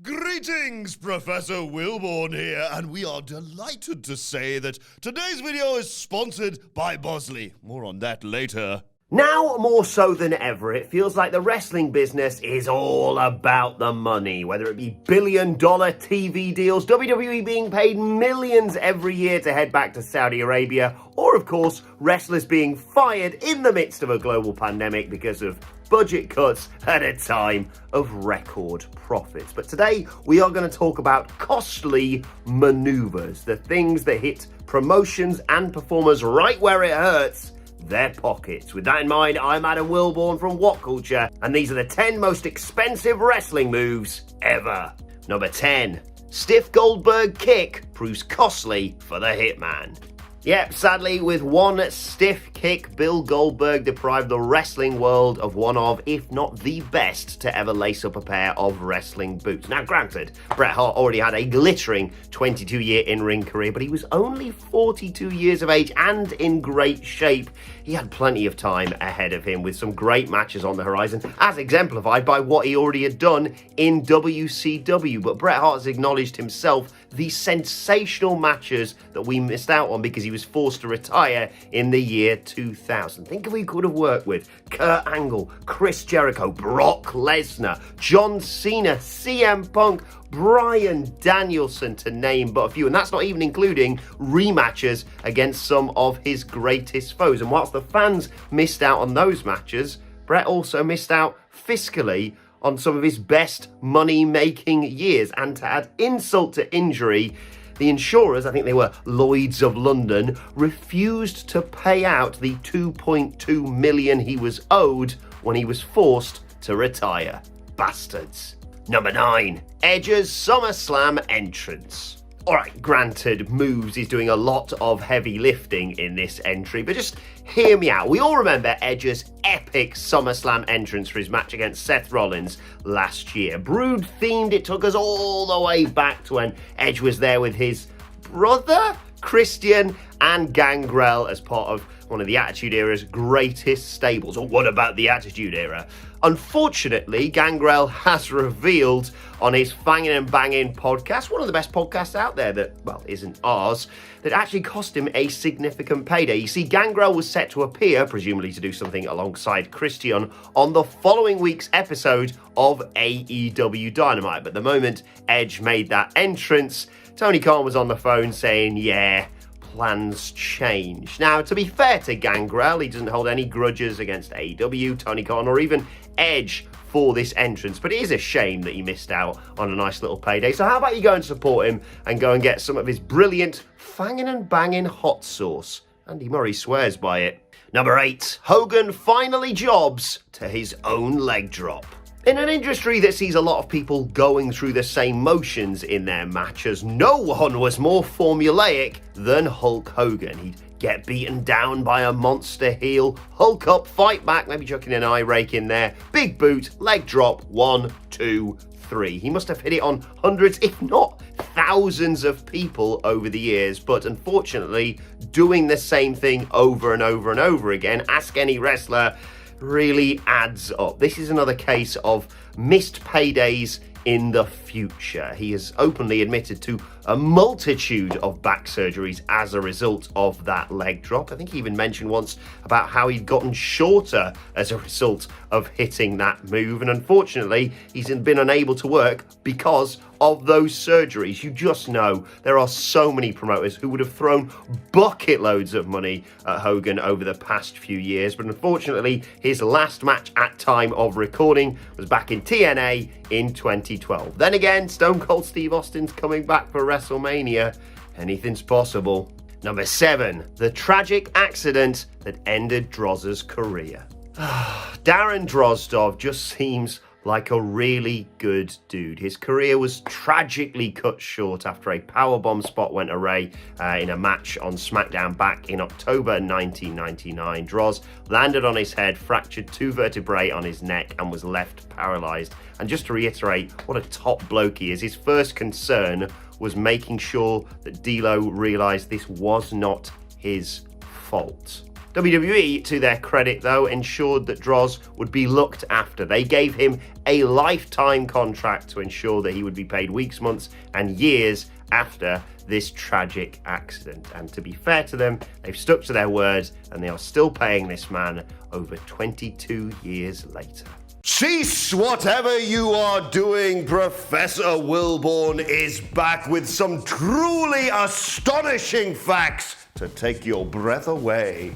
Greetings, Professor Wilborn here, and we are delighted to say that today's video is sponsored by Bosley. More on that later. Now more so than ever, it feels like the wrestling business is all about the money, whether it be billion-dollar TV deals, WWE being paid millions every year to head back to Saudi Arabia, or of course, wrestlers being fired in the midst of a global pandemic because of budget cuts at a time of record profits. But today, we are going to talk about costly maneuvers, the things that hit promotions and performers right where it hurts, their pockets. With that in mind, I'm Adam Wilborn from What Culture, and these are the 10 most expensive wrestling moves ever. Number 10, stiff Goldberg kick proves costly for the Hitman. Yep, sadly, with one stiff kick, Bill Goldberg deprived the wrestling world of one of, if not the best, to ever lace up a pair of wrestling boots. Now, granted, Bret Hart already had a glittering 22-year in-ring career, but he was only 42 years of age and in great shape. He had plenty of time ahead of him with some great matches on the horizon, as exemplified by what he already had done in WCW. But Bret Hart has acknowledged himself the sensational matches that we missed out on because he was forced to retire in the year 2000. Think of who he could have worked with: Kurt Angle, Chris Jericho, Brock Lesnar, John Cena, CM Punk, Bryan Danielson, to name but a few. And that's not even including rematches against some of his greatest foes. And whilst the fans missed out on those matches, Bret also missed out fiscally on some of his best money-making years. And to add insult to injury, the insurers, I think they were Lloyd's of London, refused to pay out the $2.2 million he was owed when he was forced to retire. Bastards. Number 9, Edge's SummerSlam entrance. Alright, granted, Moves is doing a lot of heavy lifting in this entry, but just hear me out. We all remember Edge's epic SummerSlam entrance for his match against Seth Rollins last year. Brood themed, it took us all the way back to when Edge was there with his brother, Christian, and Gangrel as part of one of the Attitude Era's greatest stables. Or what about the Attitude Era? Unfortunately, Gangrel has revealed on his Fangin' and Bangin' podcast, one of the best podcasts out there that, well, isn't ours, that actually cost him a significant payday. You see, Gangrel was set to appear, presumably to do something alongside Christian, on the following week's episode of AEW Dynamite. But the moment Edge made that entrance, Tony Khan was on the phone saying, yeah, plans change. Now, to be fair to Gangrel, he doesn't hold any grudges against AEW, Tony Khan, or even Edge for this entrance, but it is a shame that he missed out on a nice little payday. So how about you go and support him and go and get some of his brilliant Fangin' and Bangin' hot sauce? Andy Murray swears by it. Number 8, Hogan finally jobs to his own leg drop. In an industry that sees a lot of people going through the same motions in their matches, no one was more formulaic than Hulk Hogan. He'd get beaten down by a monster heel, Hulk up, fight back, maybe chucking an eye rake in there, big boot, leg drop, 1, 2, 3. He must have hit it on hundreds, if not thousands of people over the years, but unfortunately, doing the same thing over and over and over again, ask any wrestler, really adds up. This is another case of missed paydays in the future. He has openly admitted to a multitude of back surgeries as a result of that leg drop. I think he even mentioned once about how he'd gotten shorter as a result of hitting that move, and unfortunately he's been unable to work because of those surgeries. You just know there are so many promoters who would have thrown bucket loads of money at Hogan over the past few years, but unfortunately his last match at time of recording was back in TNA in 2012. Then again, Stone Cold Steve Austin's coming back for WrestleMania. Anything's possible. Number 7, the tragic accident that ended DROZ'S career. Darren Drozdov just seems like a really good dude. His career was tragically cut short after a powerbomb spot went awry in a match on SmackDown back in October 1999. Droz landed on his head, fractured 2 vertebrae on his neck, and was left paralyzed. And just to reiterate what a top bloke he is, his first concern was making sure that D'Lo realized this was not his fault. WWE, to their credit though, ensured that Droz would be looked after. They gave him a lifetime contract to ensure that he would be paid weeks, months, and years after this tragic accident. And to be fair to them, they've stuck to their words and they are still paying this man over 22 years later. Cease whatever you are doing. Professor Wilborn is back with some truly astonishing facts to take your breath away.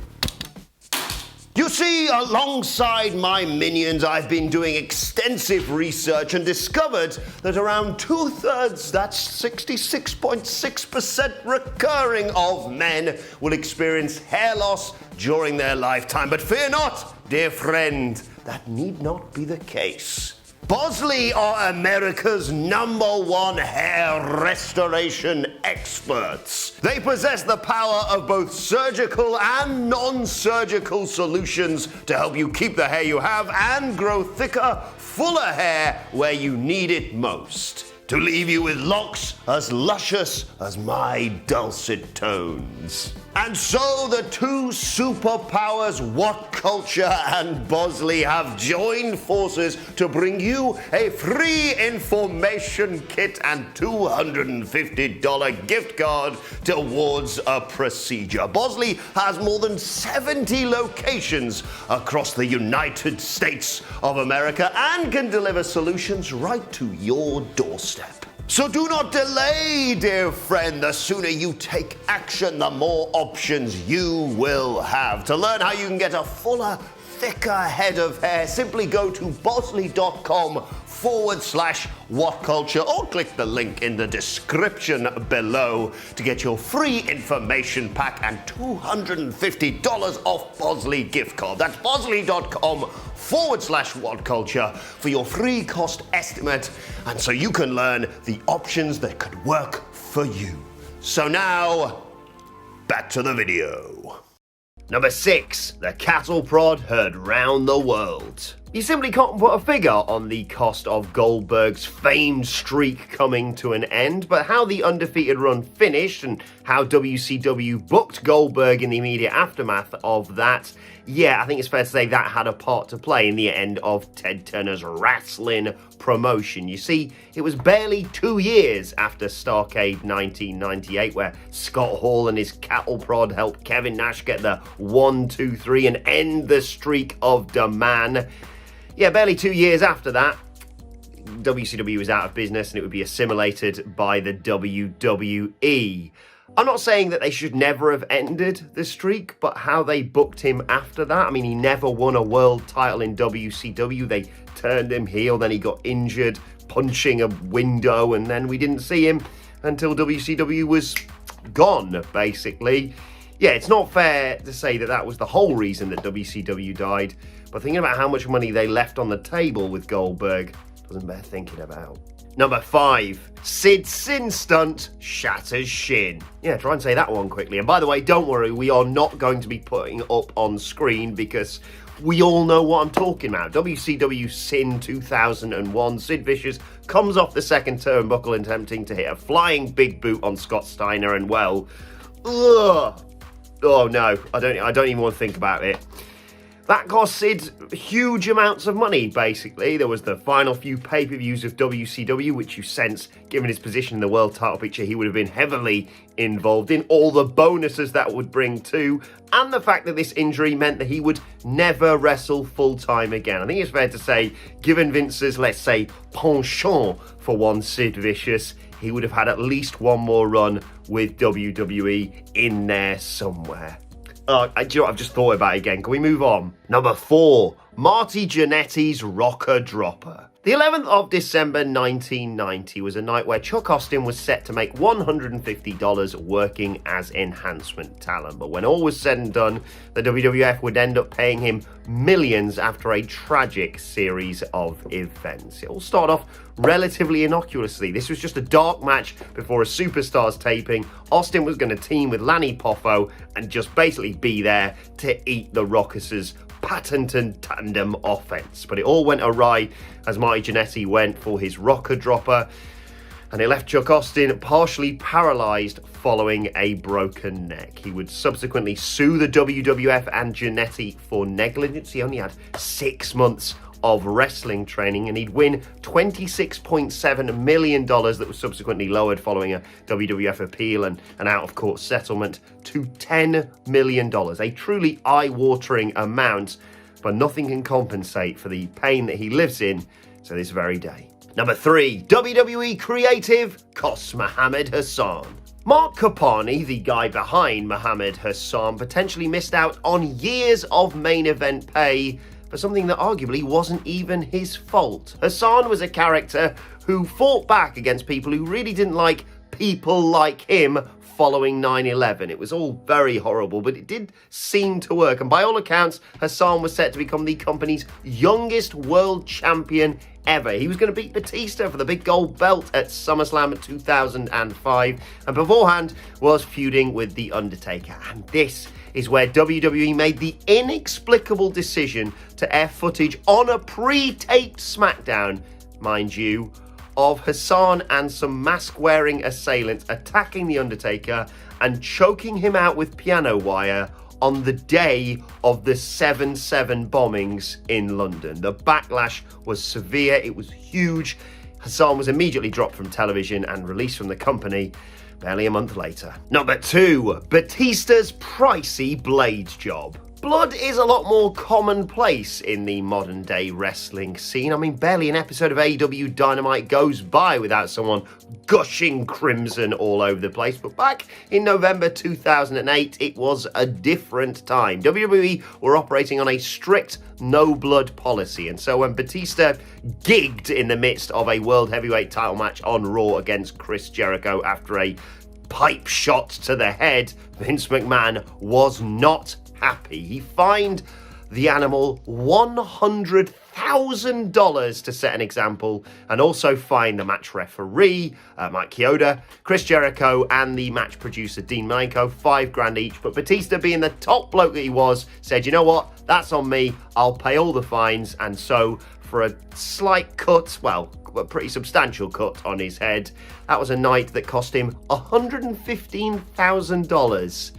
You see, alongside my minions, I've been doing extensive research and discovered that around 2/3, that's 66.6% recurring of men will experience hair loss during their lifetime. But fear not, dear friend, that need not be the case. Bosley are America's #1 hair restoration experts. They possess the power of both surgical and non-surgical solutions to help you keep the hair you have and grow thicker, fuller hair where you need it most. To leave you with locks as luscious as my dulcet tones. And so the two superpowers, What Culture and Bosley, have joined forces to bring you a free information kit and $250 gift card towards a procedure. Bosley has more than 70 locations across the United States of America and can deliver solutions right to your doorstep. So do not delay, dear friend. The sooner you take action, the more options you will have. To learn how you can get a fuller, thicker head of hair, simply go to bosley.com/whatculture or click the link in the description below to get your free information pack and $250 off Bosley gift card. That's bosley.com/whatculture for your free cost estimate, and so you can learn the options that could work for you. So now, back to the video. Number 6, the cattle prod heard round the world. You simply can't put a figure on the cost of Goldberg's famed streak coming to an end, but how the undefeated run finished and how WCW booked Goldberg in the immediate aftermath of that, yeah, I think it's fair to say that had a part to play in the end of Ted Turner's wrestling promotion. You see, it was barely 2 years after Starrcade 1998 where Scott Hall and his cattle prod helped Kevin Nash get the 1, 2, 3 and end the streak of the man. Yeah, barely 2 years after that, WCW was out of business and it would be assimilated by the WWE. I'm not saying that they should never have ended the streak, but how they booked him after that, I mean, he never won a world title in WCW. They turned him heel, then he got injured punching a window, and then we didn't see him until WCW was gone, basically. Yeah, it's not fair to say that that was the whole reason that WCW died, but thinking about how much money they left on the table with Goldberg doesn't bear thinking about. Number 5, Sid's Sin Stunt shatters Shin. Yeah, try and say that one quickly. And by the way, don't worry, we are not going to be putting up on screen because we all know what I'm talking about. WCW Sin 2001, Sid Vicious comes off the second turnbuckle attempting to hit a flying big boot on Scott Steiner, and well, ugh. Oh no, I don't even want to think about it. That cost Sid huge amounts of money, basically. There was the final few pay-per-views of WCW, which you sense, given his position in the world title picture, he would have been heavily involved in. All the bonuses that would bring too, and the fact that this injury meant that he would never wrestle full-time again. I think it's fair to say, given Vince's, let's say, penchant for one Sid Vicious, he would have had at least one more run with WWE in there somewhere. Do you know what? I've just thought about it again. Can we move on? Number 4, Marty Jannetty's Rocker Dropper. The 11th of December 1990 was a night where Chuck Austin was set to make $150 working as enhancement talent. But when all was said and done, the WWF would end up paying him millions after a tragic series of events. It all started off relatively innocuously. This was just a dark match before a Superstars taping. Austin was going to team with Lanny Poffo and just basically be there to eat the Rockers' patented tandem offense. But it all went awry as Marty Jannetty went for his Rocker Dropper. and it left Chuck Austin partially paralyzed following a broken neck. He would subsequently sue the WWF and Jannetty for negligence. He only had 6 months of wrestling training, and he'd win $26.7 million that was subsequently lowered following a WWF appeal and an out-of-court settlement to $10 million. A truly eye-watering amount, but nothing can compensate for the pain that he lives in to this very day. Number 3, WWE creative costs Muhammad Hassan. Mark Kapani, the guy behind Muhammad Hassan, potentially missed out on years of main event pay for something that arguably wasn't even his fault. Hassan was a character who fought back against people who really didn't like people like him following 9/11. It was all very horrible, but it did seem to work, and by all accounts, Hassan was set to become the company's youngest world champion ever. He was going to beat Batista for the big gold belt at SummerSlam 2005, and beforehand was feuding with The Undertaker. And this is where WWE made the inexplicable decision to air footage on a pre-taped SmackDown, mind you, of Hassan and some mask-wearing assailants attacking The Undertaker and choking him out with piano wire on the day of the 7/7 bombings in London. The backlash was severe, it was huge. Hassan was immediately dropped from television and released from the company barely a month later. Number 2, Batista's pricey blade job. Blood is a lot more commonplace in the modern day wrestling scene. I mean, barely an episode of AEW Dynamite goes by without someone gushing crimson all over the place. But back in November 2008, it was a different time. WWE were operating on a strict no blood policy. And so when Batista gigged in the midst of a World Heavyweight title match on Raw against Chris Jericho after a pipe shot to the head, Vince McMahon was not happy. He fined the animal $100,000 to set an example, and also fined the match referee, Mike Chioda, Chris Jericho, and the match producer, Dean Malenko, $5,000 each. But Batista, being the top bloke that he was, said, you know what, that's on me, I'll pay all the fines. And so for a slight cut, well, a pretty substantial cut on his head, that was a night that cost him $115,000.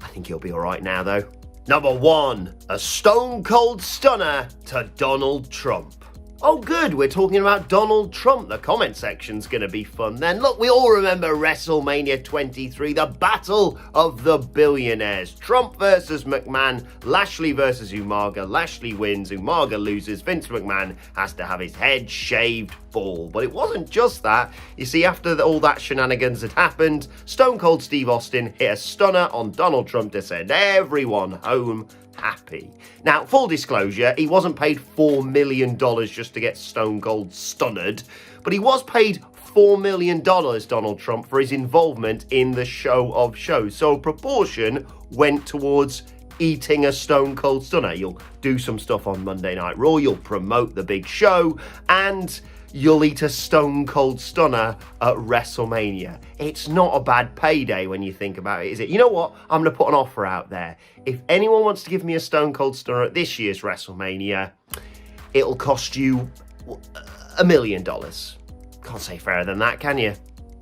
I think he'll be all right now, though. Number 1, a stone cold stunner to Donald Trump. Oh good, we're talking about Donald Trump. The comment section's gonna be fun then. Look, we all remember WrestleMania 23, the battle of the billionaires. Trump versus McMahon, Lashley versus Umaga. Lashley wins, Umaga loses, Vince McMahon has to have his head shaved bald. But it wasn't just that. You see, after all that shenanigans had happened, Stone Cold Steve Austin hit a stunner on Donald Trump to send everyone home happy. Now, full disclosure, he wasn't paid $4 million just to get Stone Cold stunnered, but he was paid $4 million, Donald Trump, for his involvement in the show of shows. So a proportion went towards eating a Stone Cold stunner. You'll do some stuff on Monday Night Raw, you'll promote the big show, and you'll eat a Stone Cold stunner at WrestleMania. It's not a bad payday when you think about it, is it? You know what? I'm going to put an offer out there. If anyone wants to give me a Stone Cold stunner at this year's WrestleMania, it'll cost you $1 million. Can't say fairer than that, can you?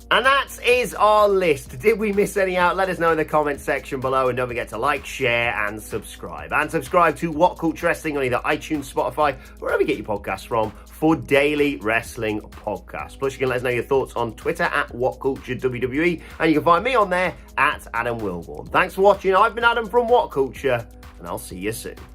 And that is our list. Did we miss any out? Let us know in the comments section below, and don't forget to like, share, and subscribe. And subscribe to What Culture Wrestling on either iTunes, Spotify, wherever you get your podcasts from, for daily wrestling podcasts. Plus, you can let us know your thoughts on Twitter at WhatCultureWWE, and you can find me on there at Adam Wilborn. Thanks for watching. I've been Adam from What Culture, and I'll see you soon.